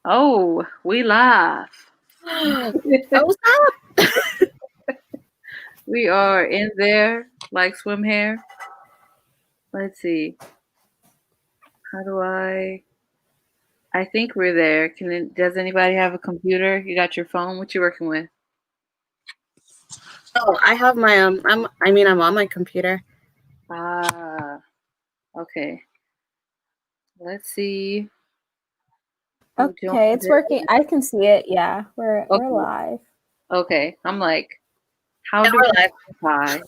Oh, we live. What's up? We are in there like swim hair. Let's see. How do I think we're there. Does anybody have a computer? You got your phone? What you working with? Oh, I have my I'm on my computer. Ah, okay. Let's see. Okay, it's working. I can see it. Yeah, we're live. Okay, I'm like, how do I?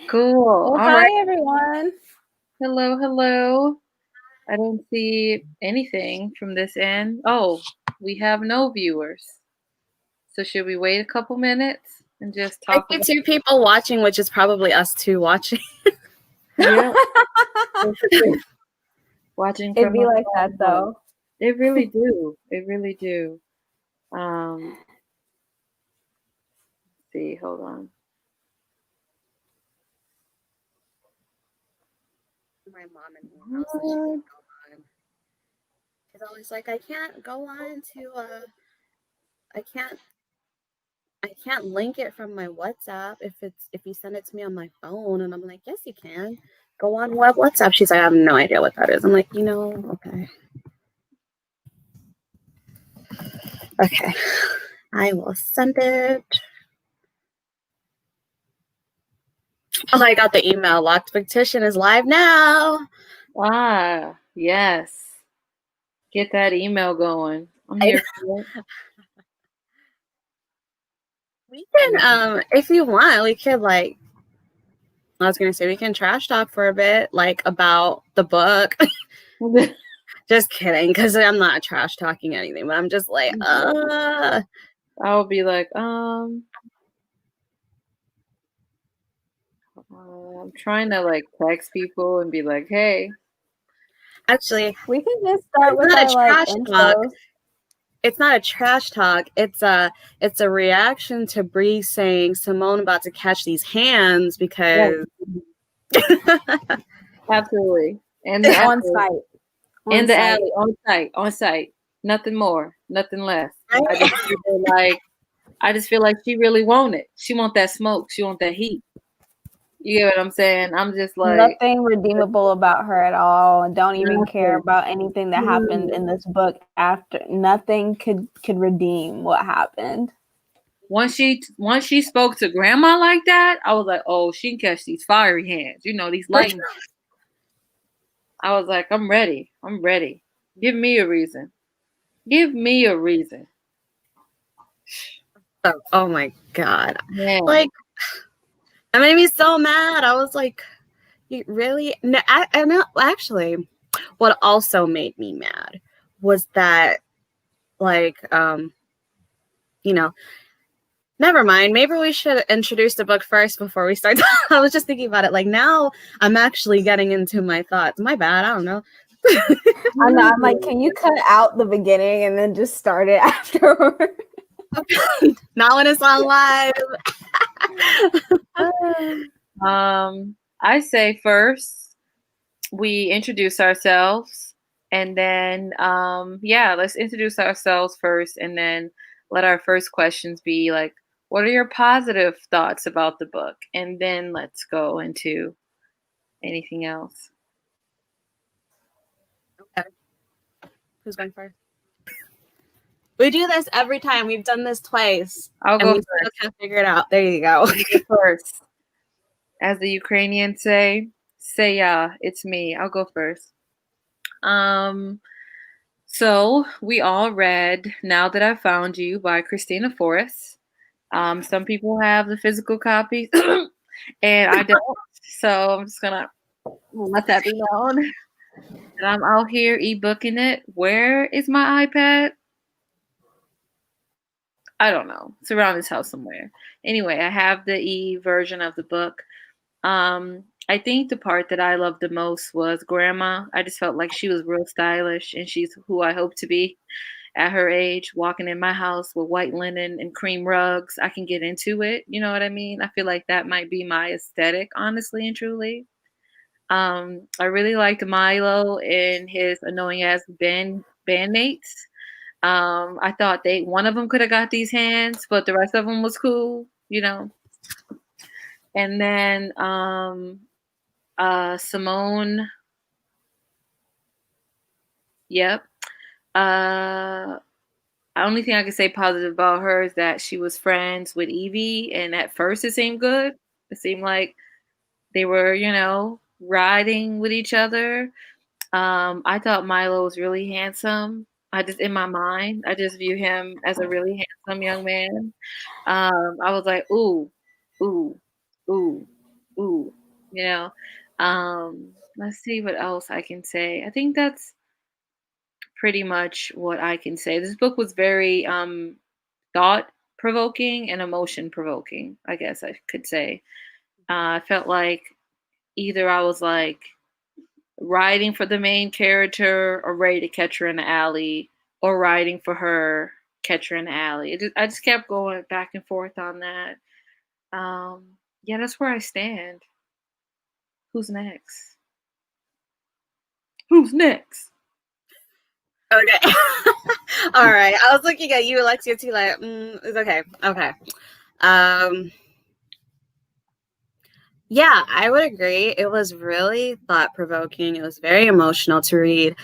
Cool. Well, All hi right. everyone. Hello. I don't see anything from this end. Oh, we have no viewers. So should we wait a couple minutes and just talk? I see 2 people watching, which is probably us 2 watching. Yeah. Watching from It'd be like that though. It really do. Let's see, hold on. My mom and me house, she can't go on. She's always like, I can't go on to I can't link it from my WhatsApp if you send it to me on my phone. And I'm like, yes, you can. Go on WhatsApp. She's like, I have no idea what that is. I'm like, okay. Okay. I will send it. Oh, I got the email. Loc'D Booktician is live now. Ah, yes. Get that email going. I'm here for it. We can, if you want, we could I was gonna say we can trash talk for a bit, about the book. Just kidding, because I'm not trash talking anything, but I'm just like, I'll be like, I'm trying to text people and be like, hey. Actually, we can just start with our intros. It's not a trash talk. It's a reaction to Bree saying Simone about to catch these hands because absolutely. And on site. In the alley, on site. Nothing more, nothing less. I just feel like she really want it. She want that smoke. She want that heat. You get what I'm saying? I'm just like, nothing redeemable about her at all, and don't even care about anything that happened in this book after. Nothing could redeem what happened. Once she spoke to grandma like that, I was like, oh, she can catch these fiery hands. These lightning. I was like, I'm ready. Give me a reason. Oh my God. Yeah. That made me so mad. I was like, you really? No, I know. Actually, what also made me mad was that, never mind. Maybe we should introduce the book first before we start. I was just thinking about it. Now I'm actually getting into my thoughts. My bad. I don't know. I'm like, can you cut out the beginning and then just start it afterward? Not when it's on live. I say first we introduce ourselves, and then let's introduce ourselves first, and then let our first questions be like, what are your positive thoughts about the book? And then let's go into anything else. Okay. Who's going first? We do this every time. We've done this twice. I'll go first. Still can't figure it out. There you go. First. As the Ukrainians say yeah, it's me. I'll go first. So we all read Now That I Found You by Kristina Forrest. Some people have the physical copies and I don't. So I'm just gonna let that be known. And I'm out here e-booking it. Where is my iPad? I don't know. It's around this house somewhere. Anyway, I have the e-version of the book. I think the part that I loved the most was Grandma. I just felt like she was real stylish, and she's who I hope to be at her age, walking in my house with white linen and cream rugs. I can get into it. You know what I mean? I feel like that might be my aesthetic, honestly and truly. I really liked Milo and his annoying ass bandmates. I thought one of them could have got these hands, but the rest of them was cool, you know. And then Simone, yep. Only thing I can say positive about her is that she was friends with Evie, and at first it seemed good. It seemed like they were, you know, riding with each other. I thought Milo was really handsome. In my mind, I just view him as a really handsome young man. I was like, ooh, ooh, ooh, ooh, you know. Let's see what else I can say. I think that's pretty much what I can say. This book was very thought provoking and emotion provoking, I guess I could say. I felt like either I was like riding for the main character or ready to catch her in the alley, or riding for her, catch her in the alley. I just kept going back and forth on that. Yeah, that's where I stand. Who's next? Who's next? Okay. All right. I was looking at you, Alexia, too, like, it's okay. Okay. Yeah, I would agree. It was really thought-provoking. It was very emotional to read.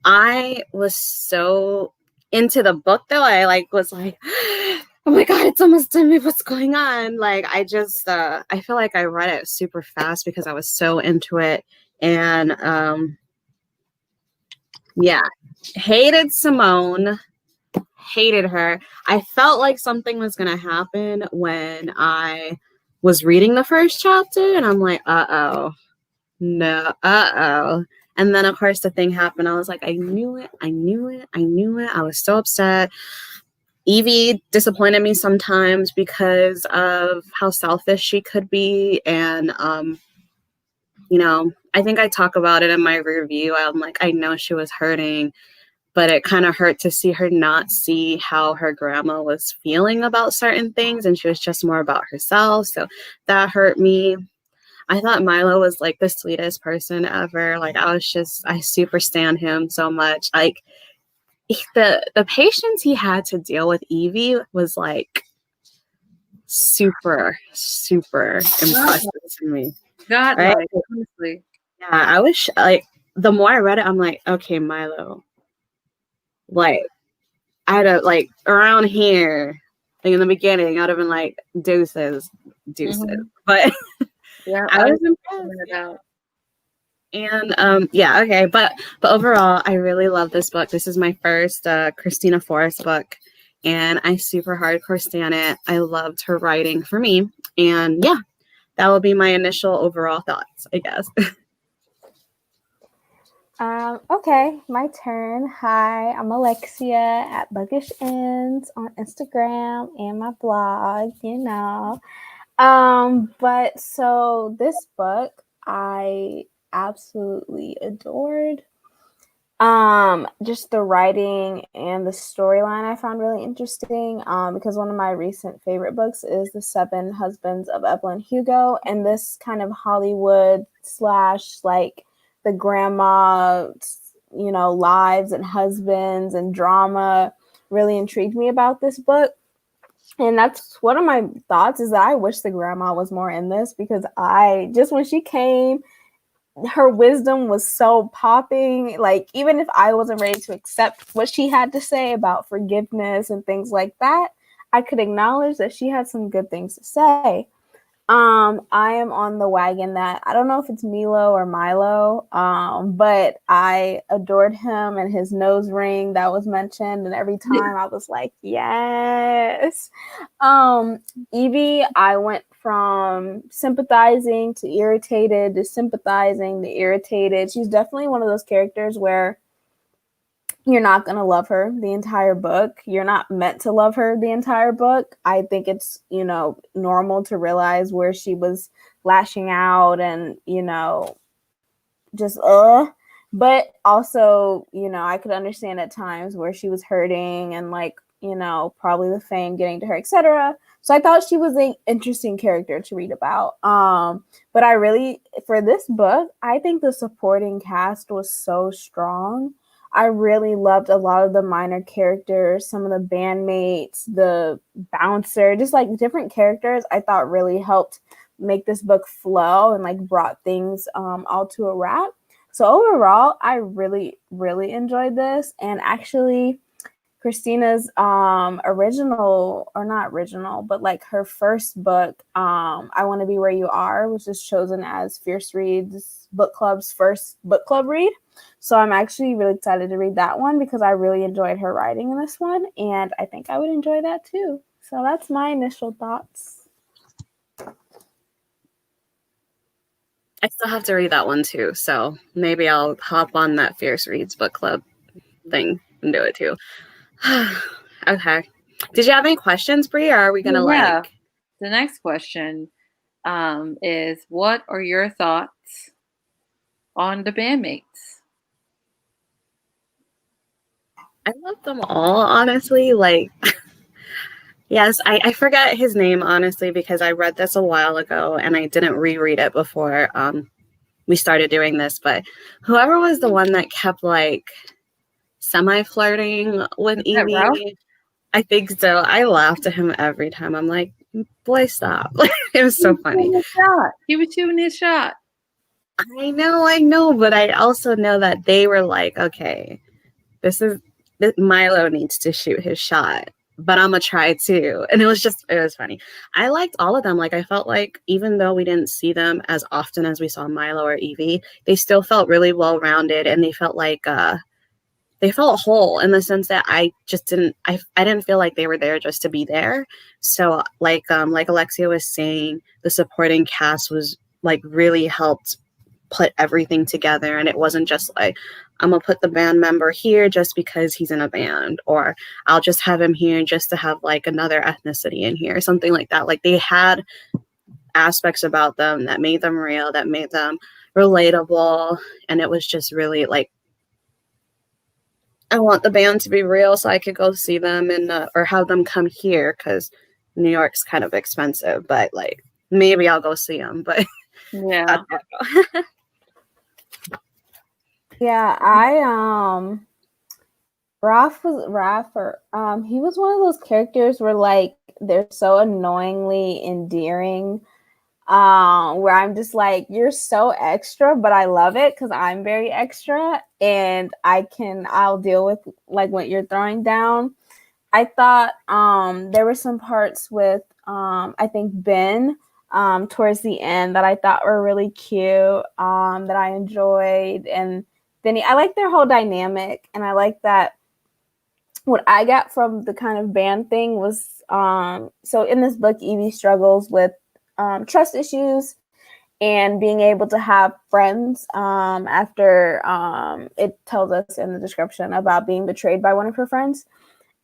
I was so into the book, though. I was like, oh my God, it's almost done. What's going on? Like, I just, I feel like I read it super fast because I was so into it. And yeah, hated Simone. Hated her. I felt like something was going to happen when I was reading the first chapter, and I'm like, uh-oh. No, uh-oh. And then, of course, the thing happened. I was like, I knew it. I knew it. I knew it. I was so upset. Evie disappointed me sometimes because of how selfish she could be. And, you know, I think I talk about it in my review. I'm like, I know she was hurting, but it kind of hurt to see her not see how her grandma was feeling about certain things. And she was just more about herself. So that hurt me. I thought Milo was like the sweetest person ever. Like I super stan him so much. Like the patience he had to deal with Evie was like super, super impressive to me. God, right? like, honestly. Yeah, I wish like the more I read it, I'm like, okay, Milo. Like I'd have like around here, like in the beginning, I'd have been like deuces. Mm-hmm. But yeah, I was impressed. And yeah, okay, but overall, I really love this book. This is my first Kristina Forrest book, and I super hardcore stan it. I loved her writing for me, and yeah, that will be my initial overall thoughts, I guess. Okay, my turn. Hi, I'm Alexia at Bookish Ends on Instagram and my blog, you know. But so this book I absolutely adored. Just the writing and the storyline I found really interesting. Because one of my recent favorite books is The Seven Husbands of Evelyn Hugo, and this kind of Hollywood / like the grandma, you know, lives and husbands and drama really intrigued me about this book. And that's one of my thoughts, is that I wish the grandma was more in this, because when she came, her wisdom was so popping. Like, even if I wasn't ready to accept what she had to say about forgiveness and things like that, I could acknowledge that she had some good things to say. I am on the wagon that I don't know if it's Milo or Milo, but I adored him and his nose ring that was mentioned, and every time I was like, yes. Evie, I went from sympathizing to irritated to sympathizing to irritated. She's definitely one of those characters where you're not going to love her the entire book. You're not meant to love her the entire book. I think it's, you know, normal to realize where she was lashing out and, you know, just, but also, you know, I could understand at times where she was hurting and, like, you know, probably the fame getting to her, etc. So I thought she was an interesting character to read about. But I really, for this book, I think the supporting cast was so strong. I really loved a lot of the minor characters, some of the bandmates, the bouncer, just like different characters I thought really helped make this book flow and like brought things all to a wrap. So overall, I really, really enjoyed this. And actually, Kristina's original, or not original, but like her first book, I Want to Be Where You Are, which is chosen as Fierce Reads Book Club's first book club read. So I'm actually really excited to read that one because I really enjoyed her writing in this one, and I think I would enjoy that too. So that's my initial thoughts. I still have to read that one too, so maybe I'll hop on that Fierce Reads book club thing and do it too. Okay. Did you have any questions, Brie, or are we gonna The next question is, what are your thoughts on the bandmates? I love them all, honestly. Like, yes, I forget his name, honestly, because I read this a while ago and I didn't reread it before we started doing this. But whoever was the one that kept like semi-flirting with Evie, I think so. I laughed at him every time. I'm like, boy, stop. It was so funny. He was shooting his shot. I know, but I also know that they were like, okay, Milo needs to shoot his shot, but I'm gonna try too. And it was funny. I liked all of them. Like, I felt like even though we didn't see them as often as we saw Milo or Evie, they still felt really well-rounded, and they felt like they felt whole in the sense that I didn't feel like they were there just to be there. So like Alexia was saying, the supporting cast was like really helped put everything together, and it wasn't just like, I'm gonna put the band member here just because he's in a band, or I'll just have him here just to have like another ethnicity in here, something like that. Like, they had aspects about them that made them real, that made them relatable, and it was just really like, I want the band to be real so I could go see them or have them come here, because New York's kind of expensive, but like maybe I'll go see them. But yeah. Yeah, Raph, he was one of those characters where like they're so annoyingly endearing, where I'm just like, you're so extra, but I love it because I'm very extra, and I'll deal with like what you're throwing down. I thought there were some parts with I think Ben towards the end that I thought were really cute, that I enjoyed, and Vinny. I like their whole dynamic, and I like that. What I got from the kind of band thing was, so in this book, Evie struggles with trust issues and being able to have friends after it tells us in the description about being betrayed by one of her friends.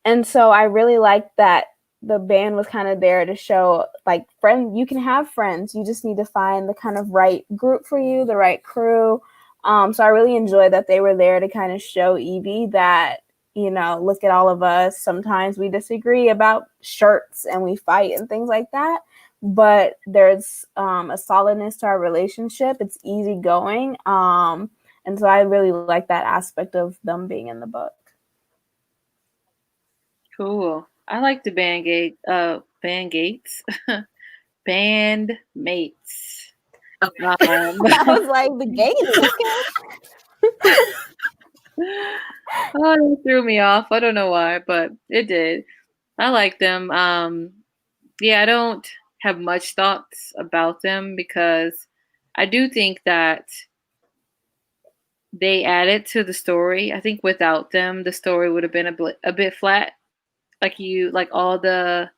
And so I really liked that the band was kind of there to show like, you can have friends. You just need to find the kind of right group for you, the right crew. So I really enjoyed that they were there to kind of show Evie that, look at all of us. Sometimes we disagree about shirts and we fight and things like that. But there's a solidness to our relationship. It's easygoing. And so I really like that aspect of them being in the book. Cool. I like the bandmates. I was like, the gates. Oh, it threw me off. I don't know why, but it did. I like them. Yeah, I don't have much thoughts about them because I do think that they added to the story. I think without them, the story would have been a bit flat. Like all the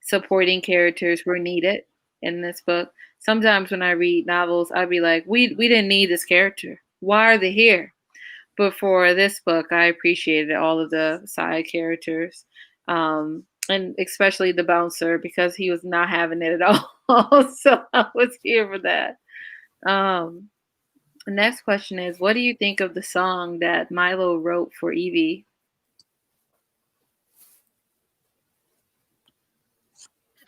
supporting characters were needed in this book. Sometimes when I read novels, I'd be like, we didn't need this character. Why are they here? But for this book, I appreciated all of the side characters, and especially the bouncer because he was not having it at all. So I was here for that. The next question is, what do you think of the song that Milo wrote for Evie?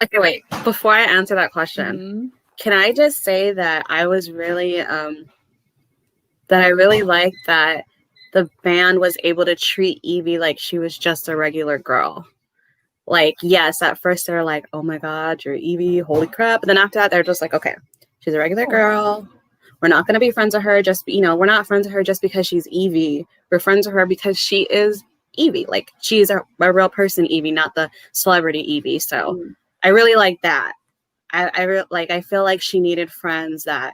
Okay, wait. Before I answer that question, can I just say that I was really that I really liked that the band was able to treat Evie like she was just a regular girl. Like, yes, at first they're like, oh my God, you're Evie, holy crap. But then after that, they're just like, okay, she's a regular girl. We're not going to be friends with her we're not friends with her just because she's Evie. We're friends with her because she is Evie. Like, she's a real person, Evie, not the celebrity Evie. So I really like that. I feel like she needed friends that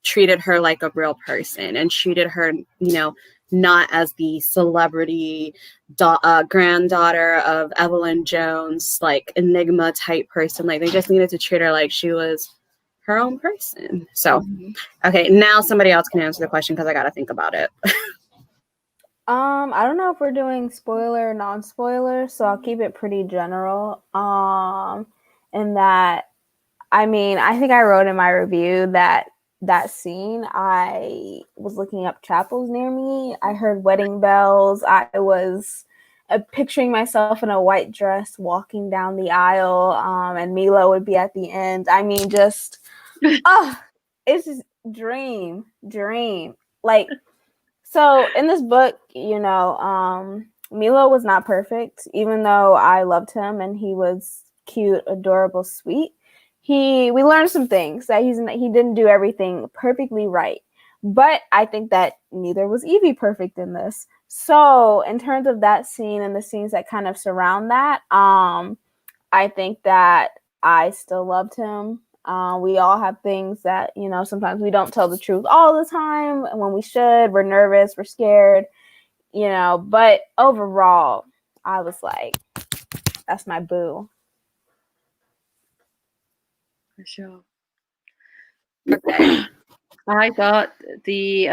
treated her like a real person and treated her, not as the celebrity granddaughter of Evelyn Jones, like enigma type person. Like, they just needed to treat her like she was her own person. So, okay, now somebody else can answer the question because I got to think about it. I don't know if we're doing spoiler or non-spoiler, so I'll keep it pretty general. In that, I mean, I think I wrote in my review that scene, I was looking up chapels near me. I heard wedding bells. I was picturing myself in a white dress walking down the aisle, and Milo would be at the end. I mean, just, it's just dream. Like, so in this book, Milo was not perfect, even though I loved him and he was cute, adorable, sweet. We learned some things that he didn't do everything perfectly right. But I think that neither was Evie perfect in this. So in terms of that scene and the scenes that kind of surround that, I think that I still loved him. We all have things that, sometimes we don't tell the truth all the time. And when we should, we're nervous, we're scared, but overall, I was like, that's my boo. For sure. Okay. I thought the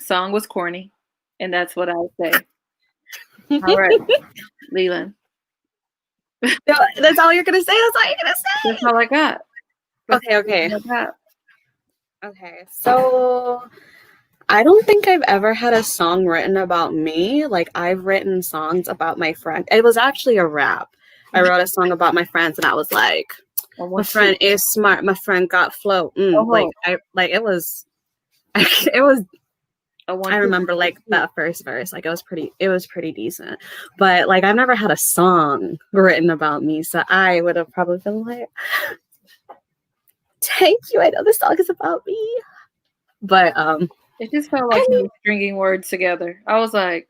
song was corny, and that's what I would say. All right, Leland. That's all you're gonna say? That's all you're gonna say? That's all I got. Okay. Okay, so I don't think I've ever had a song written about me. Like, I've written songs about my friend. It was actually a rap. I wrote a song about my friends, and I was like, my friend is smart. My friend got flow. It was. I remember like that first verse. Like, it was pretty decent. But like, I've never had a song written about me, so I would have probably been like, thank you. I know this song is about me. But it just felt like he was stringing words together. I was like,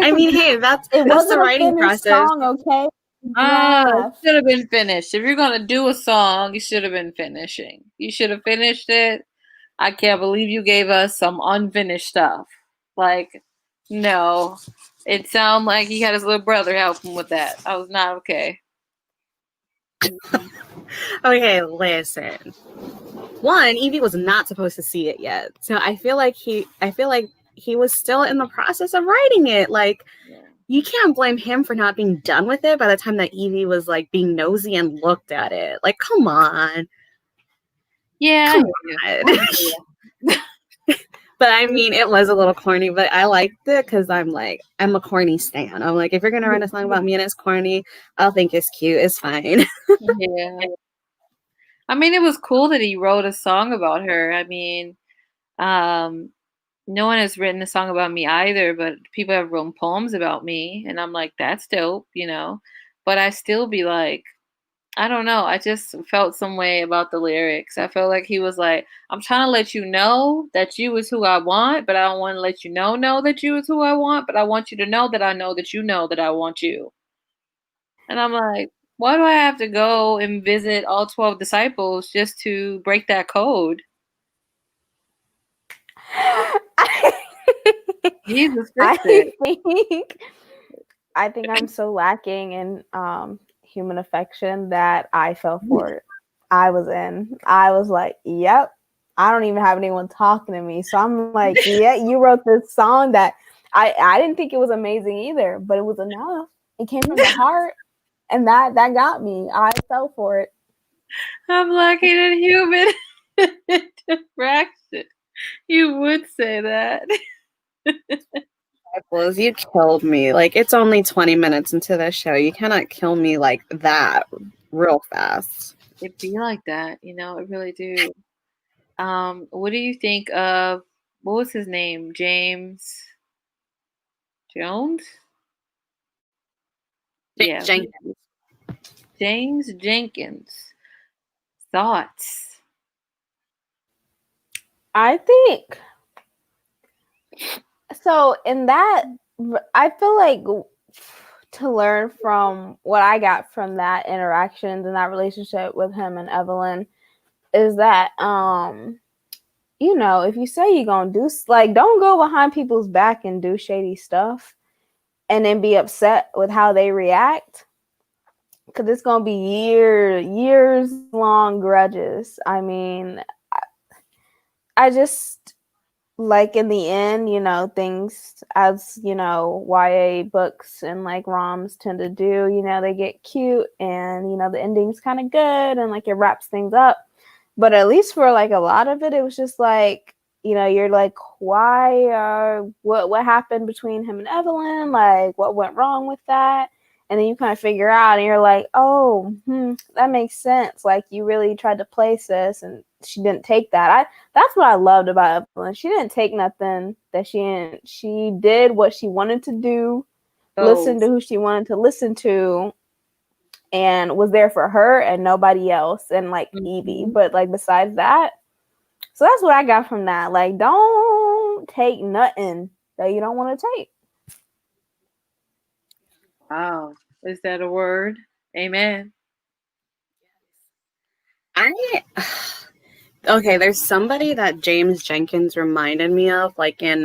I mean, hey, that's the writing process. Song, okay. It should have been finished. If you're gonna do a song, you should have been finishing. You should have finished it. I can't believe you gave us some unfinished stuff. Like, no. It sounded like he had his little brother help him with that. I was not okay. Okay, listen. One, Evie was not supposed to see it yet. So I feel like he was still in the process of writing it. Like, you can't blame him for not being done with it by the time that Evie was like being nosy and looked at it. Like, come on. Yeah. Come on. But I mean, it was a little corny, but I liked it because I'm a corny stan. I'm like, if you're gonna write a song about me and it's corny, I'll think it's cute. It's fine. Yeah. I mean, it was cool that he wrote a song about her. I mean, no one has written a song about me either, but people have written poems about me, and I'm like, that's dope, But I still be like, I don't know. I just felt some way about the lyrics. I felt like he was like, I'm trying to let you know that you is who I want, but I don't want to let you know that you is who I want, but I want you to know that I know that you know that I want you. And I'm like, why do I have to go and visit all 12 disciples just to break that code? Jesus Christ. I think I'm so lacking in human affection that I fell for it. I was like, yep, I don't even have anyone talking to me. So I'm like, yeah, you wrote this song that I didn't think it was amazing either, but it was enough. It came from the heart, and that got me. I fell for it. I'm lacking in human interaction. You would say that. Pickles, you killed me. Like, it's only 20 minutes into the show. You cannot kill me like that real fast. It be like that, it really do. What do you think of, what was his name? James Jones? Yeah. Jenkins. James Jenkins. Thoughts? I think so. In that, I feel like to learn from what I got from that interactions and that relationship with him and Evelyn is that, if you say you're gonna do, like, don't go behind people's back and do shady stuff and then be upset with how they react, because it's gonna be years long grudges. I mean, I just, like, in the end, things, as YA books and like ROMs tend to do, they get cute and the ending's kind of good and like it wraps things up. But at least for like a lot of it, it was just like, you're like, why, what happened between him and Evelyn? Like, what went wrong with that? And then you kind of figure out and you're like, oh, that makes sense. Like, you really tried to place this and she didn't take that. That's what I loved about Evelyn. She didn't take nothing that she did what she wanted to do, listened to who she wanted to listen to, and was there for her and nobody else, and like Evie. But like besides that, so that's what I got from that. Like, don't take nothing that you don't want to take. Wow. Is that a word? Amen. Okay, there's somebody that James Jenkins reminded me of, like in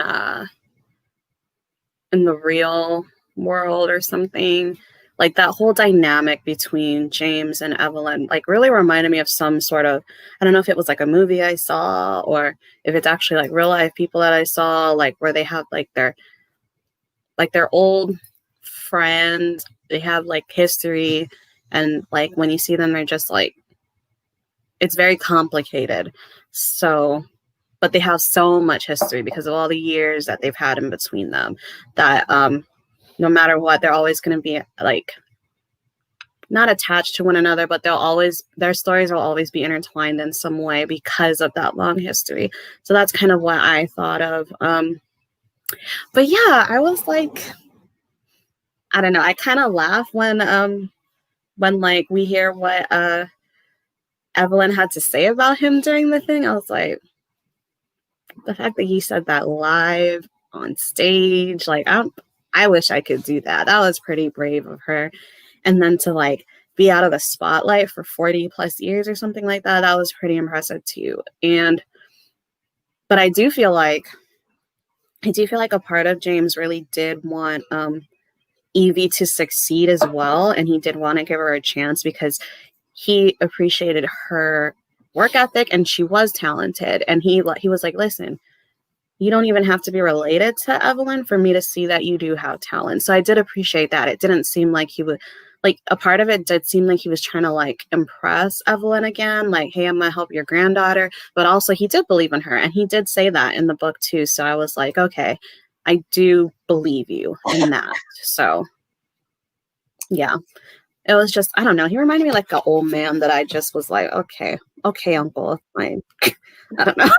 the real world or something. Like that whole dynamic between James and Evelyn, like really reminded me of some sort of, I don't know if it was like a movie I saw or if it's actually like real life people that I saw, like where they have like their old friends, they have like history, and like when you see them, they're just like, it's very complicated. So, but they have so much history because of all the years that they've had in between them that no matter what, they're always going to be like not attached to one another, but their stories will always be intertwined in some way because of that long history. So that's kind of what I thought of. But yeah, I was like, I don't know. I kind of laugh when like we hear what Evelyn had to say about him during the thing. I was like, the fact that he said that live on stage, like I wish I could do that. That was pretty brave of her. And then to like be out of the spotlight for 40 plus years or something like that, that was pretty impressive too. But I do feel like a part of James really did want Evie to succeed as well, and he did want to give her a chance because he appreciated her work ethic and she was talented, and he was like, listen, you don't even have to be related to Evelyn for me to see that you do have talent. So I did appreciate that. It didn't seem like he would, like, a part of it did seem like he was trying to like impress Evelyn again, like, hey, I'm gonna help your granddaughter, but also he did believe in her, and he did say that in the book too. So I was like, okay, I do believe you in that. So yeah, it was just, I don't know, he reminded me like an old man that I just was like, okay, uncle, fine. I don't know.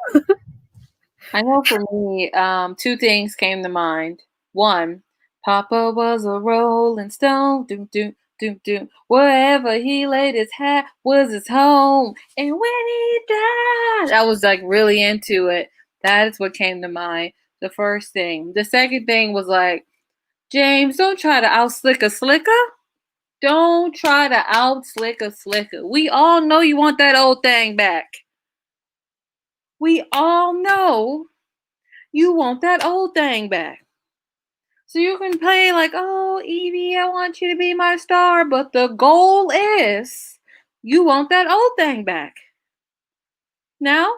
I know for me, two things came to mind. One, Papa was a rolling stone, doom, doom, doom, doom. Wherever he laid his hat was his home. And when he died, I was like really into it. That is what came to mind. The first thing. The second thing was like, James, don't try to out-slick a slicker. Don't try to out-slick a slicker. We all know you want that old thing back. We all know you want that old thing back. So you can play like, oh, Evie, I want you to be my star. But the goal is you want that old thing back. Now,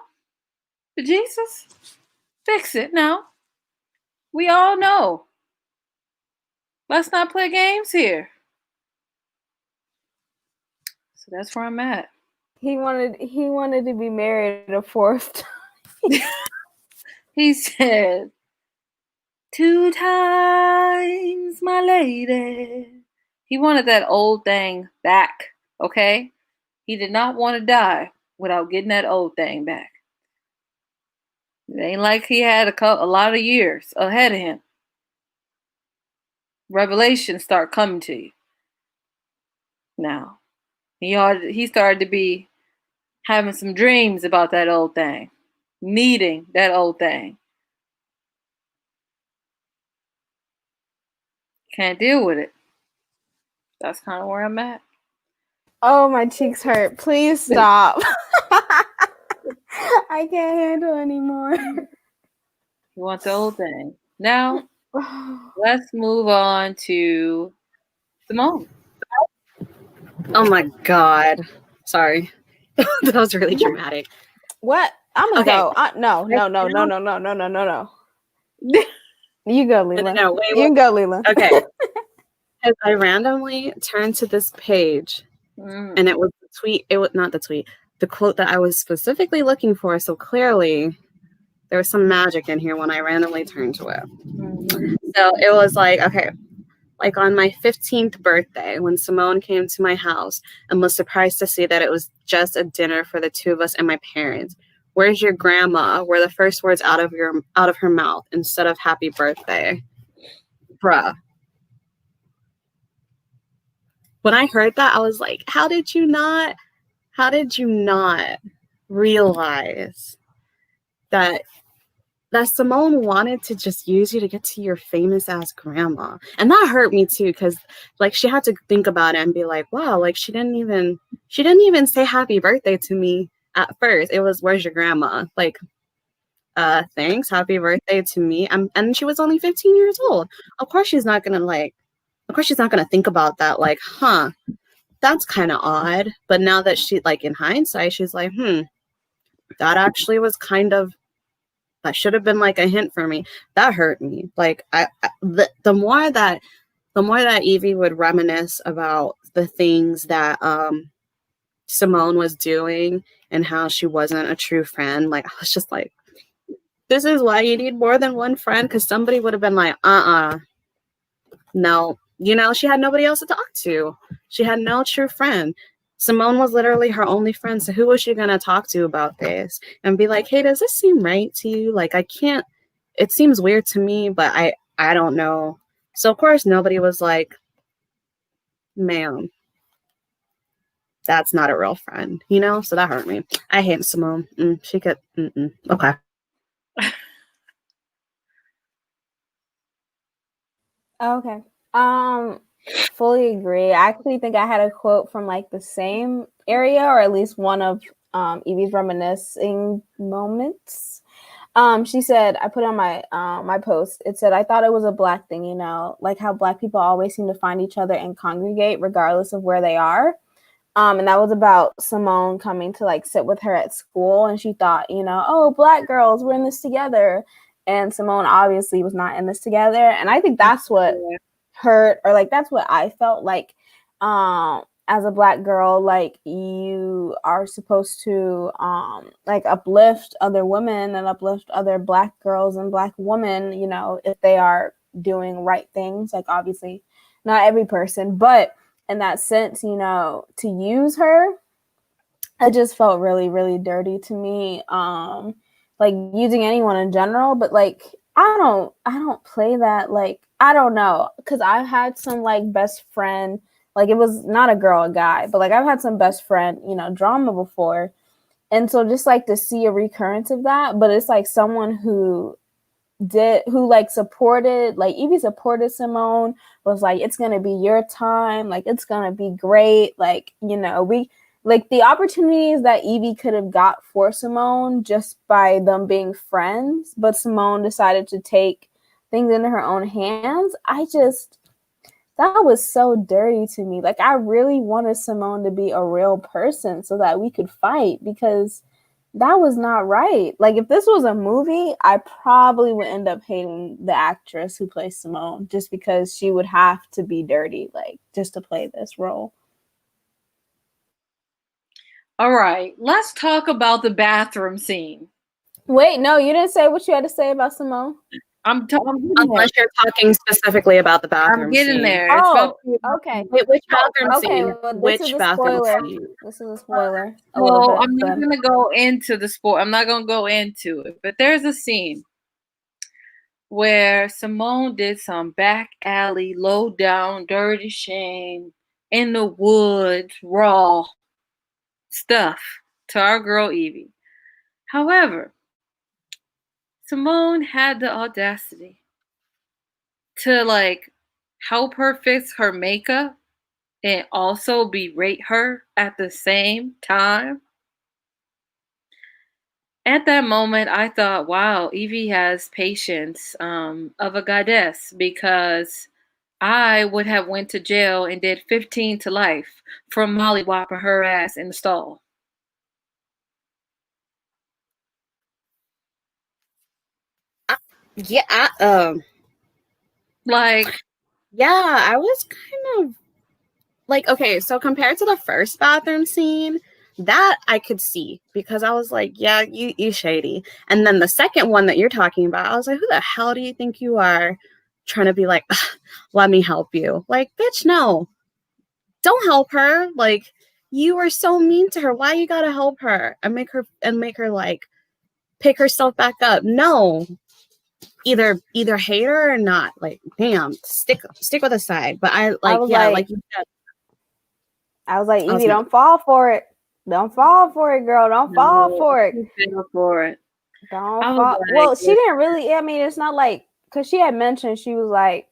Jesus, fix it now. We all know. Let's not play games here. So that's where I'm at. He wanted to be married a fourth time. He said, 2 times, my lady. He wanted that old thing back, okay? He did not want to die without getting that old thing back. It ain't like he had a lot of years ahead of him. Revelations start coming to you. Now, he started to be having some dreams about that old thing, needing that old thing. Can't deal with it. That's kind of where I'm at. Oh, my cheeks hurt. Please stop. I can't handle anymore. You want the old thing. Now, let's move on to Simone. Oh my God. Sorry. That was really dramatic. What? I'm gonna go. No. You go, Layla. No, wait, you can go, Layla. Okay. Because I randomly turned to this page, and it was the tweet. It was not the tweet. The quote that I was specifically looking for. So clearly, there was some magic in here when I randomly turned to it. So it was like, okay, like on my 15th birthday, when Simone came to my house and was surprised to see that it was just a dinner for the two of us and my parents. Where's your grandma? Were the first words out of her mouth instead of happy birthday. Bruh. When I heard that, I was like, how did you not realize that Simone wanted to just use you to get to your famous ass grandma? And that hurt me too, because like she had to think about it and be like, wow, like she didn't even say happy birthday to me at first. It was, where's your grandma? Like, thanks, happy birthday to me. And she was only 15 years old. Of course she's not gonna think about that, like, huh, that's kind of odd. But now that she, like, in hindsight, she's like, that actually was that should have been like a hint for me. That hurt me. Like, the more that Evie would reminisce about the things that Simone was doing and how she wasn't a true friend, like, I was just like, this is why you need more than one friend, because somebody would have been like, no. She had nobody else to talk to. She had no true friend. Simone was literally her only friend. So who was she going to talk to about this and be like, hey, does this seem right to you? Like, it seems weird to me, but I don't know. So of course nobody was like, ma'am, that's not a real friend, So that hurt me. I hate Simone. She could, okay. Okay. Fully agree. I actually think I had a quote from like the same area, or at least one of Evie's reminiscing moments. She said, I put on my my post, it said, I thought it was a Black thing, like how Black people always seem to find each other and congregate regardless of where they are. And that was about Simone coming to like sit with her at school, and she thought, oh, Black girls, we're in this together. And Simone obviously was not in this together. And I think that's what hurt, or like that's what I felt like as a Black girl. Like, you are supposed to like uplift other women and uplift other Black girls and Black women, if they are doing right things. Like, obviously not every person, but in that sense, to use her, it just felt really, really dirty to me. Like, using anyone in general, but like, I don't play that. Like, I don't know, because I've had some like best friend, like, it was not a girl, a guy, but like I've had some best friend, drama before. And so just like to see a recurrence of that, but it's like someone who like supported, like Evie supported Simone, was like, it's gonna be your time, like it's gonna be great, like, we like the opportunities that Evie could have got for Simone just by them being friends, but Simone decided to take things into her own hands. That was so dirty to me. Like, I really wanted Simone to be a real person so that we could fight, because that was not right. Like, if this was a movie, I probably would end up hating the actress who plays Simone, just because she would have to be dirty, like, just to play this role. All right, let's talk about the bathroom scene. Wait, no, you didn't say what you had to say about Simone. I'm getting Unless you're talking specifically about the there. I'm bathroom getting scene. there. Oh, okay. Wait, which bathroom Okay, scene? well, this Which is a bathroom spoiler. scene? This is a spoiler. A No, little bit. I'm not gonna go into the sport. I'm not gonna go into it. But there's a scene where Simone did some back alley, low down, dirty shame, in the woods, raw stuff to our girl Evie. However, Simone had the audacity to like help her fix her makeup and also berate her at the same time. At that moment, I thought, wow, Evie has patience of a goddess, because I would have went to jail and did 15 to life for mollywhopping her ass in the stall. Yeah, Like, yeah, I was kind of like, okay, so compared to the first bathroom scene, that I could see, because I was like, yeah, you shady. And then the second one that you're talking about, I was like, who the hell do you think you are, trying to be like, let me help you? Like, bitch, no, don't help her. Like, you were so mean to her. Why you gotta help her and make her like pick herself back up? No, either hate her or not. Like, damn, stick with a side. But I was like you said. I was like, Evie, don't fall for it. Don't fall for it, girl. Don't fall for it. Fell for it. Don't fall. Well, she didn't really. I mean, it's not like, because she had mentioned, she was like,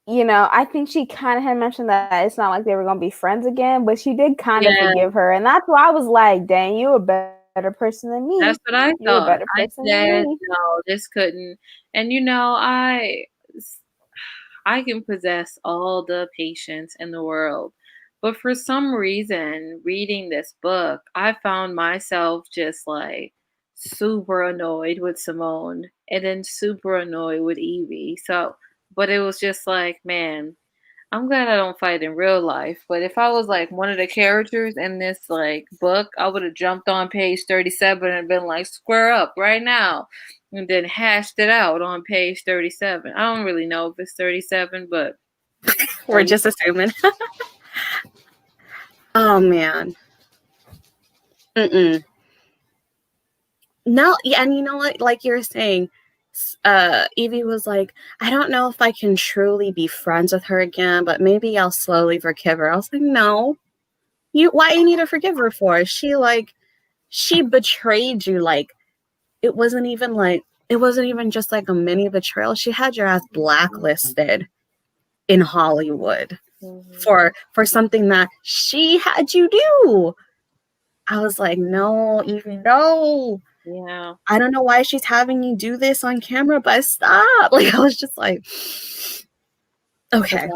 you know, I think she kind of had mentioned that it's not like they were going to be friends again, but she did kind of forgive her. And that's why I was like, dang, you a better person than me. That's what I thought. You're a better person than me. No, this couldn't. And you know, I can possess all the patience in the world. But for some reason, reading this book, I found myself just like super annoyed with Simone and then super annoyed with Evie. So, but it was just like, man, I'm glad I don't fight in real life. But if I was like one of the characters in this like book, I would have jumped on page 37 and been like, square up right now. And then hashed it out on page 37. I don't really know if it's 37, but we're just assuming. Oh man. No, yeah, and you know what? Like you were saying, Evie was like, I don't know if I can truly be friends with her again, but maybe I'll slowly forgive her. I was like, no. Why you need to forgive her for? She betrayed you. Like, it wasn't even just like a mini betrayal. She had your ass blacklisted in Hollywood for something that she had you do. I was like, no, Evie, no. Yeah. I don't know why she's having you do this on camera, but stop. Like, I was just like, okay.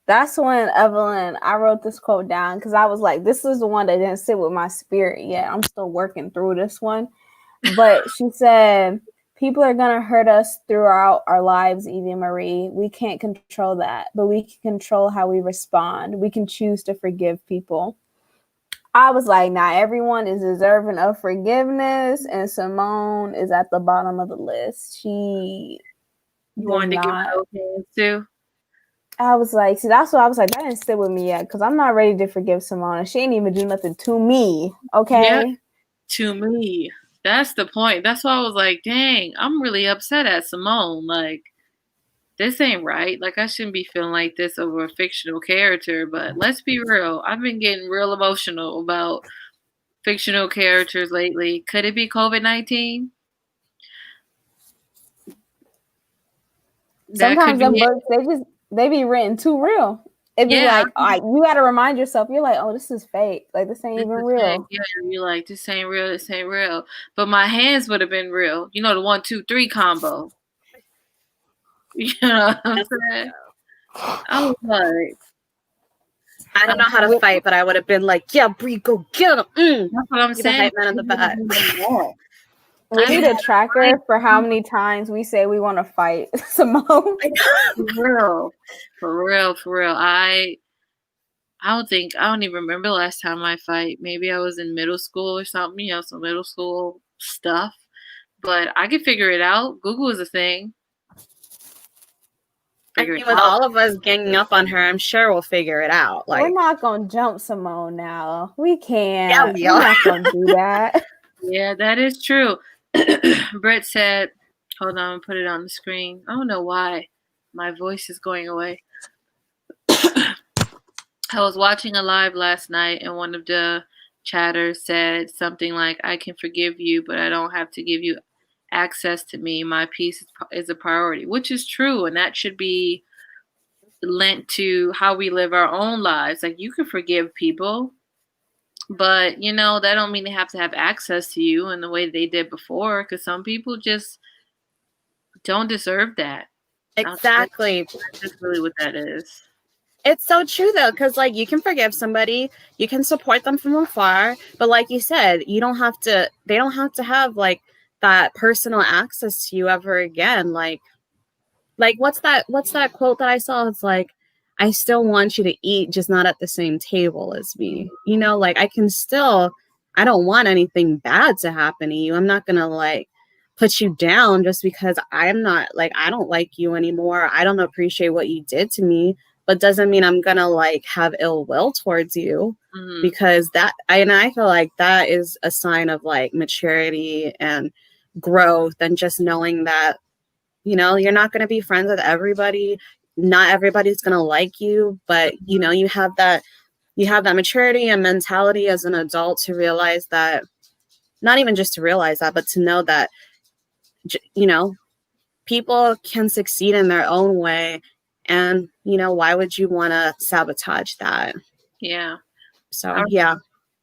That's when Evelyn, I wrote this quote down because I was like, this is the one that didn't sit with my spirit yet. I'm still working through this one. But she said, people are going to hurt us throughout our lives, Evie Marie. We can't control that, but we can control how we respond. We can choose to forgive people. I was like, nah, everyone is deserving of forgiveness, and Simone is at the bottom of the list. She wanted to give her opinions too. I was like, see, that's what I was like, that didn't sit with me yet, because I'm not ready to forgive Simone. She ain't even do nothing to me, okay? Yeah, to me. That's the point. That's why I was like, dang, I'm really upset at Simone. Like, this ain't right. Like, I shouldn't be feeling like this over a fictional character. But let's be real. I've been getting real emotional about fictional characters lately. Could it be COVID-19? Sometimes them books, they be written too real. It'd be like, all right, you got to remind yourself. You're like, oh, this is fake. Like, this ain't even real. Fake. Yeah, you're like, this ain't real. This ain't real. But my hands would have been real. You know, the 1, 2, 3 combo. You know what I'm saying? I was like, I don't know how to fight, but I would have been like, yeah, Bree, go get him. That's what I'm saying. Hype man in the back. We need a tracker for how many times we say we want to fight Simone. For real. I don't even remember the last time I fight. Maybe I was in middle school or something, you know, some middle school stuff. but I could figure it out. Google is a thing. I mean, with all of us ganging up on her, I'm sure we'll figure it out. Like, we're not gonna jump Simone now. We can't. Yeah, we We're are. not gonna do that. Yeah, that is true. Brett said, hold on, put it on the screen. I don't know why my voice is going away. I was watching a live last night, and one of the chatters said something like, I can forgive you, but I don't have to give you access to me. My peace is a priority, which is true, and that should be linked to how we live our own lives. Like, you can forgive people, but that don't mean they have to have access to you in the way they did before, because some people just don't deserve that. exactly. That's really what that is. It's so true though, because like you can forgive somebody, you can support them from afar, but like you said, they don't have to have like that personal access to you ever again. Like what's that quote that I saw? It's like, I still want you to eat, just not at the same table as me. Like I don't want anything bad to happen to you. I'm not gonna like put you down just because I'm not like, I don't like you anymore. I don't appreciate what you did to me, but doesn't mean I'm gonna like have ill will towards you. Mhm. Because I feel like that is a sign of like maturity and growth, and just knowing that, you're not going to be friends with everybody. Not everybody's going to like you, but you have that maturity and mentality as an adult to realize that, not even just to realize that, but to know that, people can succeed in their own way. And, why would you want to sabotage that? Yeah. So, yeah.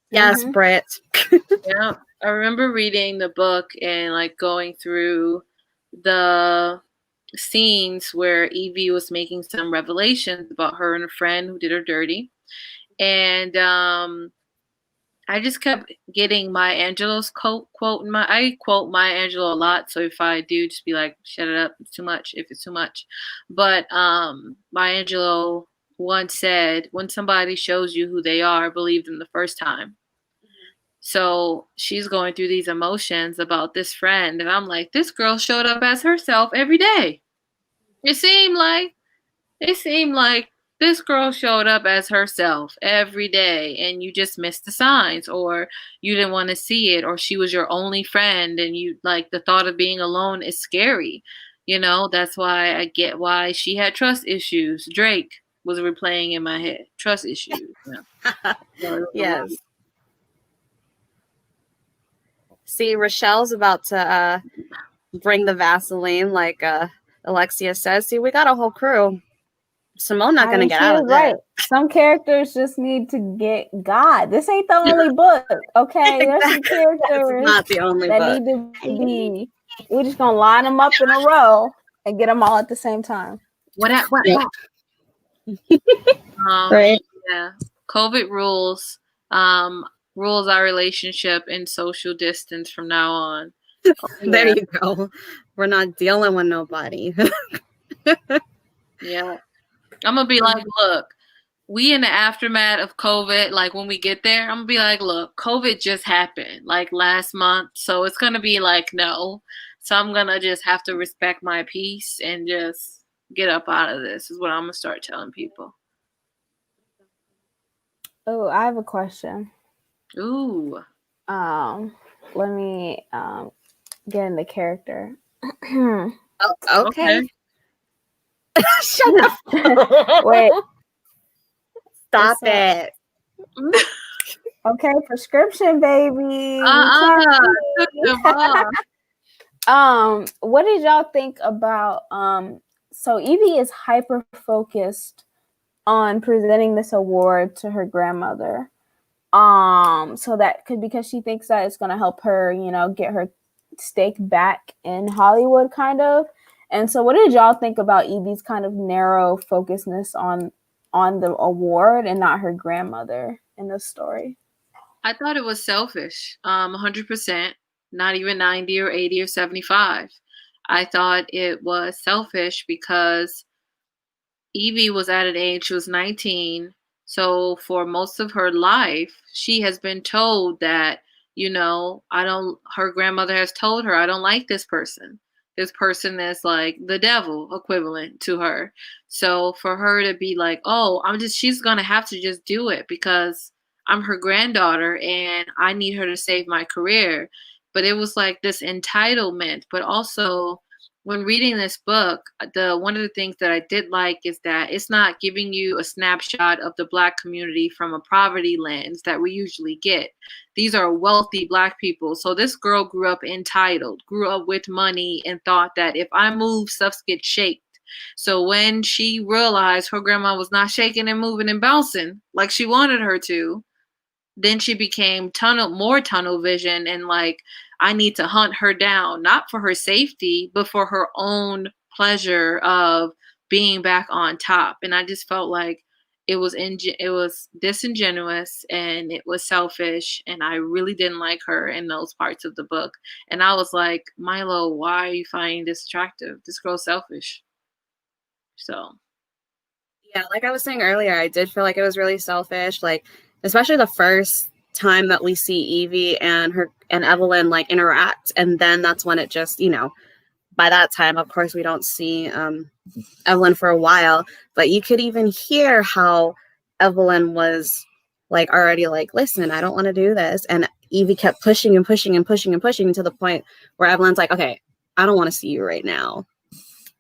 Yes, Britt. Yeah. I remember reading the book and like going through the scenes where Evie was making some revelations about her and a friend who did her dirty. And I just kept getting Maya Angelou's quote I quote Maya Angelou a lot, so if I do, just be like, shut it up, it's too much if it's too much. But Maya Angelou once said, when somebody shows you who they are, believe them the first time. So she's going through these emotions about this friend, and I'm like, this girl showed up as herself every day. It seemed like this girl showed up as herself every day, and you just missed the signs, or you didn't want to see it, or she was your only friend, and you like the thought of being alone is scary. That's why I get why she had trust issues. Drake was replaying in my head, trust issues. Yes. See, Rochelle's about to bring the Vaseline, like Alexia says. See, we got a whole crew. Simone not going to get out of right. it. Some characters just need to get God. This ain't the only book, okay? There's some characters not the only that book. need to be. We're just gonna line them up in a row and get them all at the same time. What? Right. Yeah. COVID rules. Rules our relationship and social distance from now on. There you go. We're not dealing with nobody. Yeah. I'm going to be like, look, we in the aftermath of COVID, like when we get there, I'm going to be like, look, COVID just happened like last month. So it's going to be like, no. So I'm going to just have to respect my peace and just get up out of this is what I'm going to start telling people. Oh, I have a question. Ooh. Let me get in the character. Oh, okay. Shut up. Wait. Stop it. Okay, prescription, baby. What did y'all think about so Evie is hyper focused on presenting this award to her grandmother. So that could, because she thinks that it's gonna help her, get her stake back in Hollywood, kind of. And so what did y'all think about Evie's kind of narrow focusedness on the award and not her grandmother in this story? I thought it was selfish, 100%, not even 90 or 80 or 75. I thought it was selfish because Evie was at an age, she was 19. So for most of her life, she has been told that, her grandmother has told her, I don't like this person. This person is like the devil equivalent to her. So for her to be like, oh, she's going to have to just do it because I'm her granddaughter and I need her to save my career. But it was like this entitlement, but also when reading this book, one of the things that I did like is that it's not giving you a snapshot of the Black community from a poverty lens that we usually get. These are wealthy Black people. So this girl grew up entitled, grew up with money, and thought that if I move, stuff gets shaked. So when she realized her grandma was not shaking and moving and bouncing like she wanted her to, then she became more tunnel vision and like, I need to hunt her down, not for her safety, but for her own pleasure of being back on top. And I just felt like it was disingenuous and it was selfish. And I really didn't like her in those parts of the book. And I was like, Milo, why are you finding this attractive? This girl's selfish. So. Yeah, like I was saying earlier, I did feel like it was really selfish. Like, especially the first time that we see Evie and Evelyn like interact, and then that's when it just, by that time, of course, we don't see Evelyn for a while, but you could even hear how Evelyn was like already like, listen, I don't want to do this, and Evie kept pushing and pushing and pushing and pushing to the point where Evelyn's like, okay, I don't want to see you right now.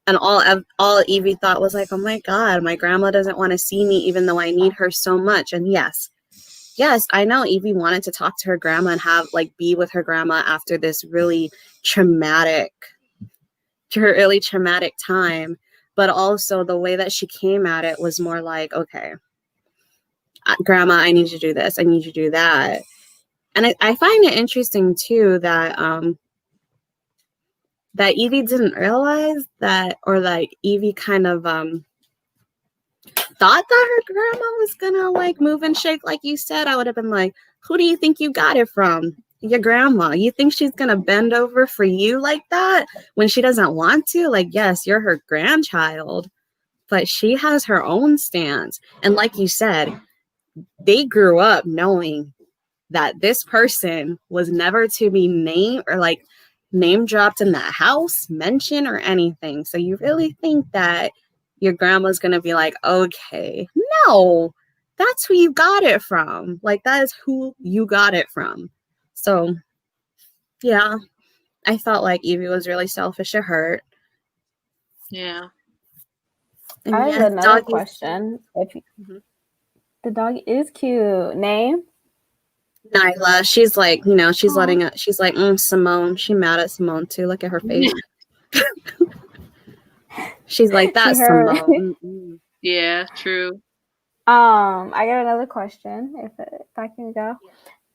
And all Evie thought was like, oh my God, my grandma doesn't want to see me even though I need her so much. And yes, I know Evie wanted to talk to her grandma and be with her grandma after this really traumatic time. But also the way that she came at it was more like, okay, grandma, I need you to do this. I need you to do that. And I find it interesting too that Evie didn't realize that, or like Evie kind of thought that her grandma was gonna like move and shake like you said. I would have been like, who do you think you got it from? Your grandma. You think she's gonna bend over for you like that when she doesn't want to? Like, yes, you're her grandchild, but she has her own stance. And like you said, they grew up knowing that this person was never to be named or like name dropped in that house, mentioned or anything. So you really think that your grandma's going to be like, okay, no, that's who you got it from. Like, that is who you got it from. So, yeah, I felt like Evie was really selfish. It hurt. Yeah. And I have another question. The dog is cute. Name? Nyla. She's like, she's letting it. She's like, Simone. She mad at Simone too. Look at her face. She's like, that's Simone. Yeah, true. I got another question. If I can go.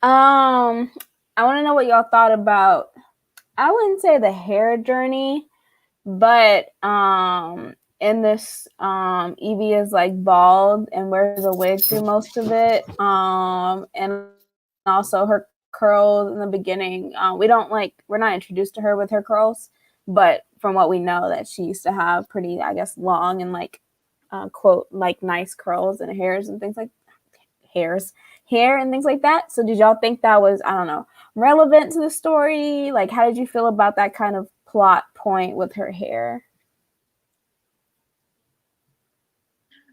I want to know what y'all thought about. I wouldn't say the hair journey, but in this, Evie is like bald and wears a wig through most of it. And also her curls in the beginning. We're not introduced to her with her curls, but from what we know that she used to have pretty, I guess, long and like quote like nice curls and hair and things like that. So did y'all think that was, I don't know, relevant to the story? Like, how did you feel about that kind of plot point with her hair?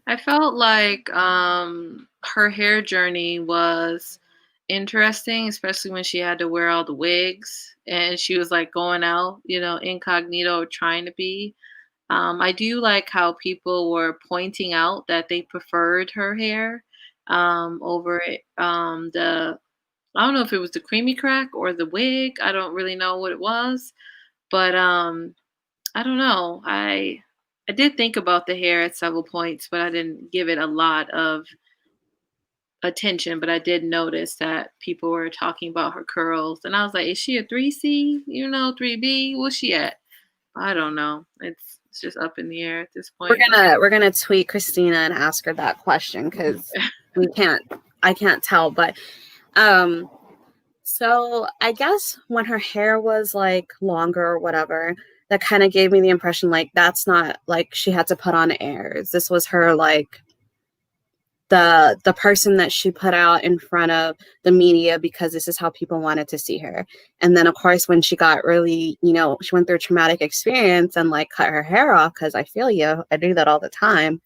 I felt like her hair journey was interesting, especially when she had to wear all the wigs and she was like going out, incognito, trying to be. I do like how people were pointing out that they preferred her hair over I don't know if it was the creamy crack or the wig. I don't really know what it was, but I don't know. I did think about the hair at several points, but I didn't give it a lot of attention. But I did notice that people were talking about her curls, and I was like, "Is she a 3C? 3B? What's she at?" I don't know. It's just up in the air at this point. We're gonna tweet Kristina and ask her that question because I can't tell, but so I guess when her hair was like longer or whatever, that kind of gave me the impression like that's not like she had to put on airs. This was her like the person that she put out in front of the media because this is how people wanted to see her. And then of course when she got really, you know, she went through a traumatic experience and like cut her hair off, because I feel you, I do that all the time.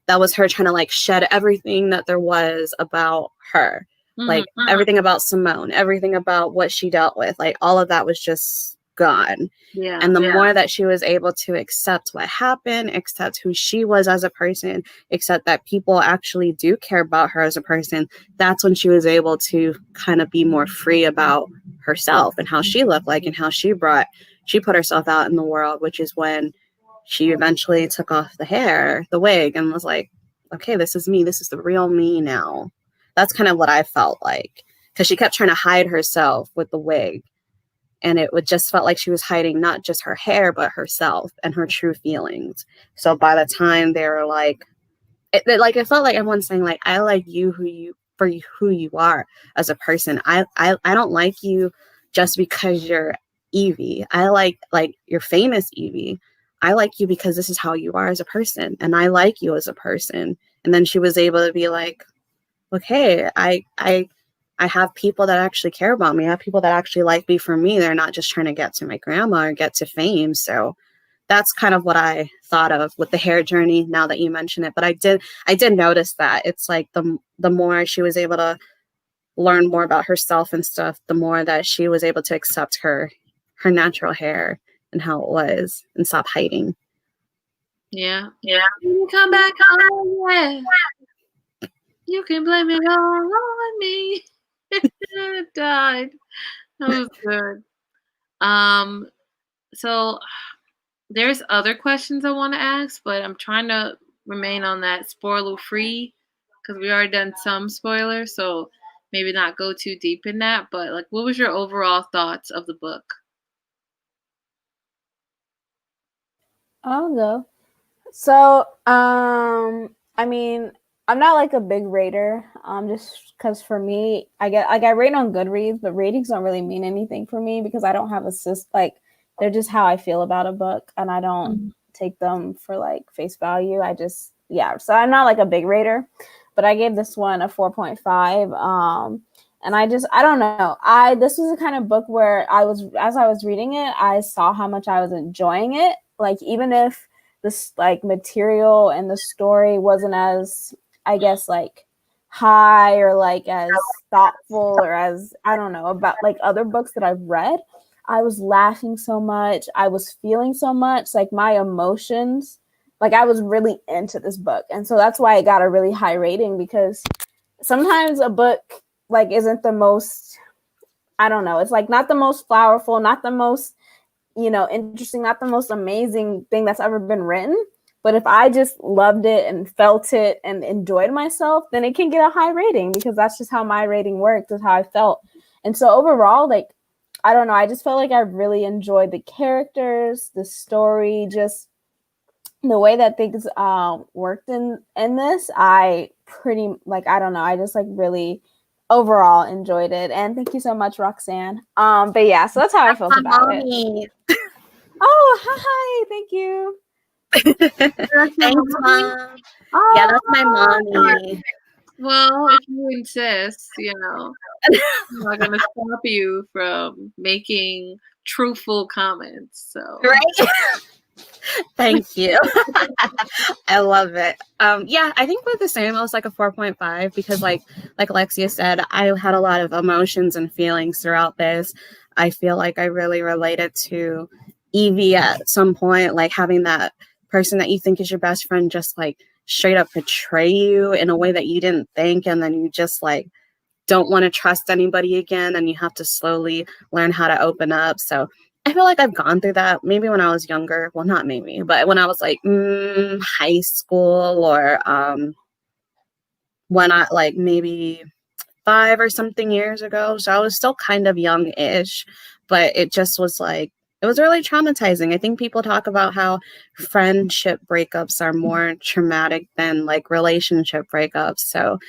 That was her trying to like shed everything that there was about her. Like everything about Simone, everything about what she dealt with, like all of that was just gone. Yeah. And the more that she was able to accept what happened, accept who she was as a person, accept that people actually do care about her as a person, that's when she was able to kind of be more free about herself and how she looked like and how she put herself out in the world, which is when she eventually took off the hair, the wig, and was like, okay, this is me. This is the real me now. That's kind of what I felt like, because she kept trying to hide herself with the wig. And it would just felt like she was hiding not just her hair, but herself and her true feelings. So by the time they were like, it felt like everyone's saying like, I like you for who you are as a person. I don't like you just because you're Evie. I like you're famous Evie. I like you because this is how you are as a person, and I like you as a person. And then she was able to be like, okay, I have people that actually care about me. I have people that actually like me for me. They're not just trying to get to my grandma or get to fame. So that's kind of what I thought of with the hair journey now that you mention it. But I did notice that it's like the more she was able to learn more about herself and stuff, the more that she was able to accept her natural hair and how it was and stop hiding. Yeah. You come back home, yeah. You can blame it all on me. It died. That was good. So there's other questions I want to ask, but I'm trying to remain on that spoiler free because we already done some spoilers, so maybe not go too deep in that. But like, what was your overall thoughts of the book? I'll go. So, I mean, I'm not like a big rater, just because for me, I rate on Goodreads, but ratings don't really mean anything for me because I don't have like they're just how I feel about a book, and I don't take them for like face value. So I'm not like a big rater, but I gave this one a 4.5. And I don't know. This was the kind of book where as I was reading it, I saw how much I was enjoying it. Like, even if this like material and the story wasn't as, I guess, like high or like as thoughtful or as, I don't know, about like other books that I've read, I was laughing so much. I was feeling so much, like my emotions, like I was really into this book. And so that's why it got a really high rating, because sometimes a book like isn't the most, I don't know, it's like not the most flowerful, not the most, interesting, not the most amazing thing that's ever been written. But if I just loved it and felt it and enjoyed myself, then it can get a high rating, because that's just how my rating worked, is how I felt. And so overall, like, I don't know, I just felt like I really enjoyed the characters, the story, just the way that things worked in this. I pretty, like, I don't know, I just like really overall enjoyed it. And thank you so much, Roxanne. But yeah, so that's how I felt about it. Oh, hi, thank you. Thanks, Mom. Oh, yeah, that's my mommy. Well, if you insist, I'm not gonna stop you from making truthful comments. So right. Thank you. I love it. Yeah, I think we're the same. I was like a 4.5 because like Alexia said, I had a lot of emotions and feelings throughout this. I feel like I really related to Evie at some point, like having that person that you think is your best friend just like straight up betray you in a way that you didn't think, and then you just like don't want to trust anybody again, and you have to slowly learn how to open up. So I feel like I've gone through that maybe when I was younger. Well, not maybe, but when I was like high school, or when I like maybe 5 or something years ago. So I was still kind of young-ish, but it just was like, it was really traumatizing. I think people talk about how friendship breakups are more traumatic than like relationship breakups. So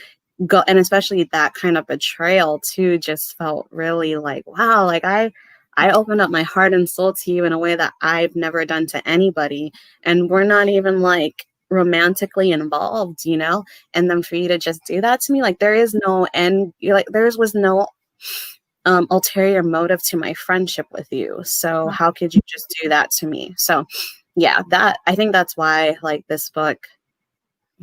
and especially that kind of betrayal too, just felt really like, wow, like I opened up my heart and soul to you in a way that I've never done to anybody. And we're not even like romantically involved, you know? And then for you to just do that to me, like there is no end, like there was no ulterior motive to my friendship with you. So how could you just do that to me? So yeah, that I think that's why like this book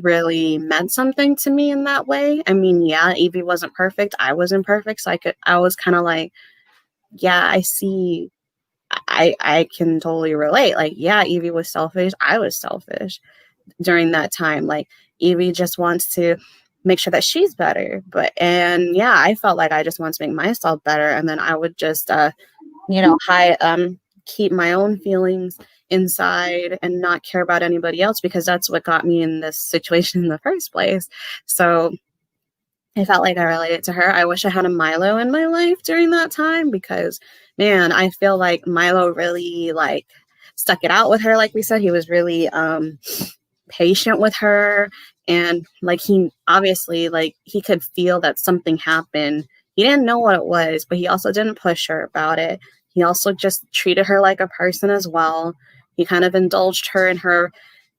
really meant something to me in that way. I mean, yeah, Evie wasn't perfect. I wasn't perfect. So I was kind of like, yeah, I see. I can totally relate. Like, yeah, Evie was selfish. I was selfish during that time. Like, Evie just wants to make sure that she's better. And yeah, I felt like I just want to make myself better. And then I would just, keep my own feelings inside and not care about anybody else, because that's what got me in this situation in the first place. So I felt like I related to her. I wish I had a Milo in my life during that time, because man, I feel like Milo really like stuck it out with her. Like we said, he was really patient with her, and like he obviously like he could feel that something happened. He didn't know what it was, but he also didn't push her about it. He also just treated her like a person as well. He kind of indulged her in her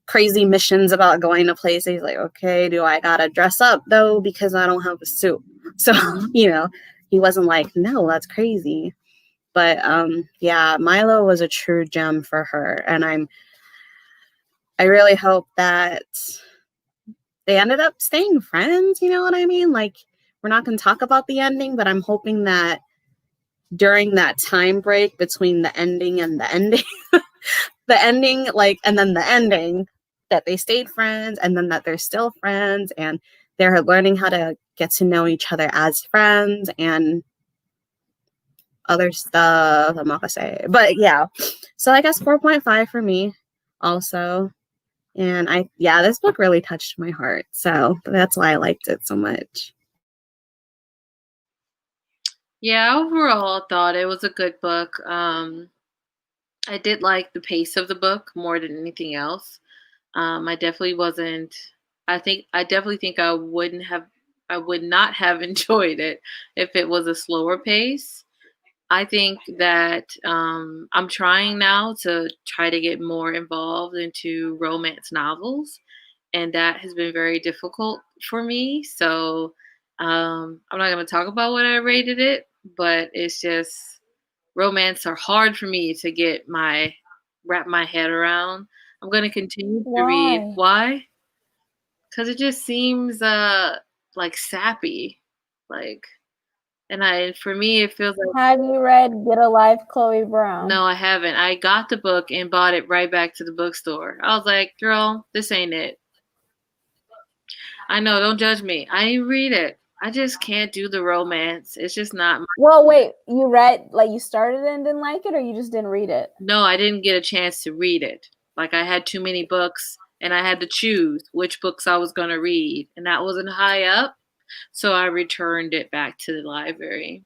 crazy missions about going to places. He's like, okay, do I gotta dress up though because I don't have a suit? So he wasn't like, no, that's crazy. But yeah, Milo was a true gem for her, and I really hope that they ended up staying friends. You know what I mean? Like, we're not going to talk about the ending, but I'm hoping that during that time break between the ending and the ending, the ending, like, and then the ending, that they stayed friends, and then that they're still friends, and they're learning how to get to know each other as friends and other stuff I'm not gonna say. But yeah, so I guess 4.5 for me also. And this book really touched my heart, so that's why I liked it so much. Yeah, overall, I thought it was a good book. I did like the pace of the book more than anything else. I definitely wasn't. I definitely think I would not have enjoyed it if it was a slower pace. I think that I'm trying now to try to get more involved into romance novels, and that has been very difficult for me. So I'm not going to talk about what I rated it, but it's just romance are hard for me to wrap my head around. I'm going to continue to read. Why? Why? Because it just seems like sappy, like. For me, it feels like. Have you read Get a Life, Chloe Brown? No, I haven't. I got the book and bought it right back to the bookstore. I was like, girl, this ain't it. I know, don't judge me. I didn't read it. I just can't do the romance. It's just not my. Well, wait, you read, like, you started it and didn't like it, or you just didn't read it? No, I didn't get a chance to read it. Like, I had too many books, and I had to choose which books I was going to read, and that wasn't high up, so I returned it back to the library.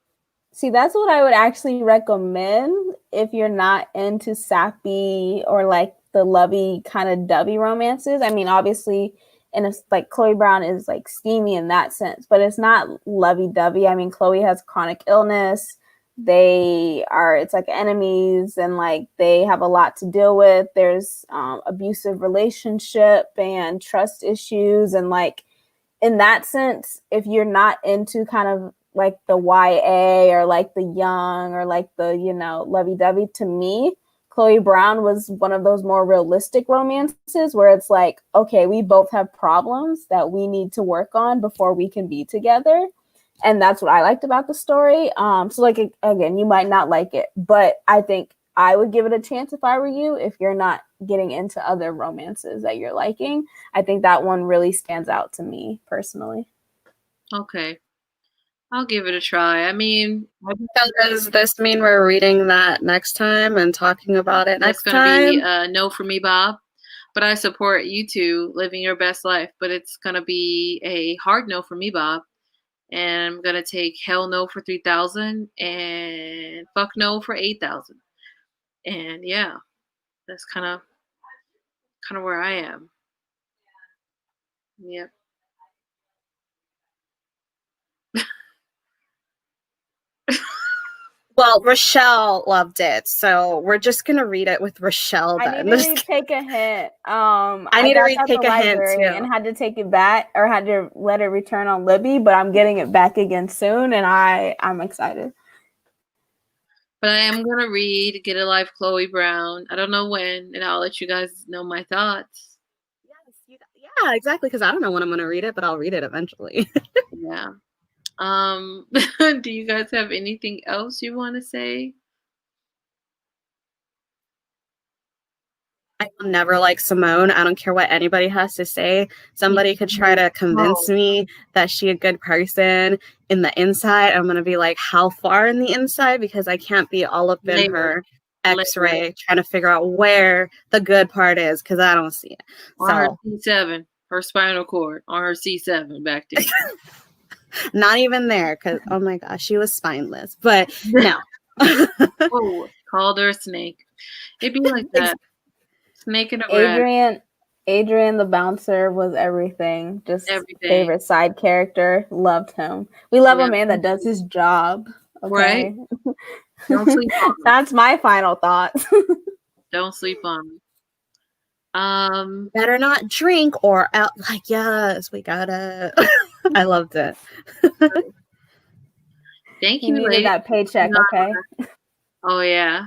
See, that's what I would actually recommend if you're not into sappy or like the lovey kind of dovey romances. I mean, obviously, and it's like Chloe Brown is like steamy in that sense, but it's not lovey dovey. I mean, Chloe has chronic illness. It's like enemies, and like they have a lot to deal with. There's abusive relationship and trust issues, and like in that sense, if you're not into kind of like the YA or like the young or like the, lovey-dovey, to me, Chloe Brown was one of those more realistic romances where it's like, okay, we both have problems that we need to work on before we can be together. And that's what I liked about the story. So like, again, you might not like it, but I think I would give it a chance if I were you, if you're not getting into other romances that you're liking. I think that one really stands out to me personally. Okay. I'll give it a try. I mean, So does this mean we're reading that next time and talking about it next time? That's going to be no for me, Bob. But I support you two living your best life. But it's going to be a hard no for me, Bob. And I'm going to take hell no for 3,000 and fuck no for 8,000. And yeah, that's kind of where I am. Yep. Well, Rochelle loved it, so we're just gonna read it with Rochelle. I Then need to read Take a Hint. I need to read Take a Hint too, and had to take it back or had to let it return on Libby, but I'm getting it back again soon, and I'm excited. But I am gonna read Get a Life, Chloe Brown. I don't know when, and I'll let you guys know my thoughts. Yes, yeah, exactly. Because I don't know when I'm gonna read it, but I'll read it eventually. Yeah. Do you guys have anything else you want to say? I will never like Simone. I don't care what anybody has to say. Somebody could try to convince me that she's a good person in the inside. I'm gonna be like, how far in the inside? Because I can't be all up in her X-ray trying to figure out where the good part is because I don't see it. On her C7, her spinal cord, on her C7 back there. Not even there, because oh my gosh, she was spineless. But no. Oh, called her a snake. It'd be like that. Snake in a grass. Adrian the bouncer was everything. Just favorite side character. Loved him. We love a man that does his job. Okay? Right? Don't sleep on me. That's my final thought. Don't sleep on me. Better not drink or out. Like, yes, we gotta. I loved it. Thank you, ladies. That paycheck, okay? Oh yeah.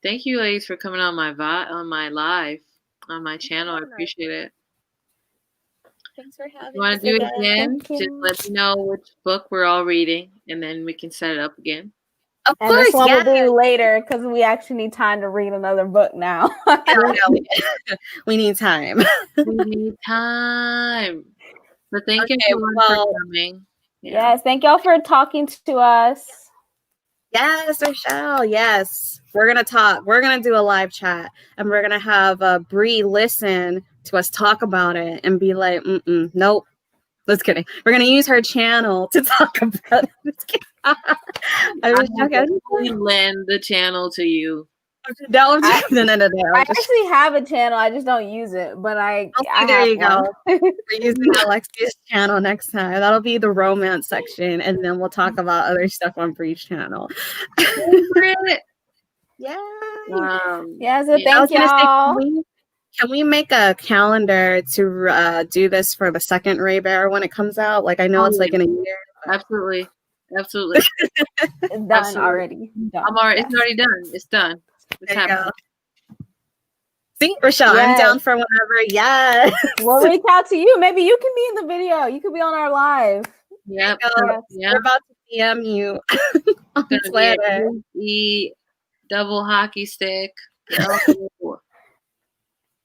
Thank you, ladies, for coming on my live on my channel. I appreciate it. Thanks for having me. You want to do it again? Just let me know which book we're all reading, and then we can set it up again. Of course, this one we'll do later because we actually need time to read another book now. We need time. We need time. But thank you for coming. Yeah. Yes, thank y'all for talking to us. Yes, Rochelle. Yes, we're gonna talk. We're gonna do a live chat, and we're gonna have Bree listen to us talk about it and be like, nope. Just kidding. We're gonna use her channel to talk about it. I was joking. Lend the channel to you. No. I actually have a channel. I just don't use it. But there you go. We're using Alexia's channel next time. That'll be the romance section, and then we'll talk about other stuff on Bree's channel. Yeah. So thank y'all. Can we make a calendar to do this for the second Ray Bear when it comes out? Like I know it's like in a year. Absolutely. It's done already. It's already done. It's done. It's happening. See, Rochelle, I'm down for whenever. Yes. We'll reach out to you. Maybe you can be in the video. You could be on our live. Yep. We're about to DM you on Twitter. The double hockey stick.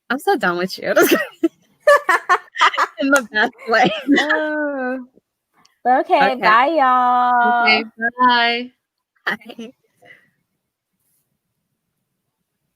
I'm so done with you. In the best way. Okay, bye, y'all. Okay, bye. Bye.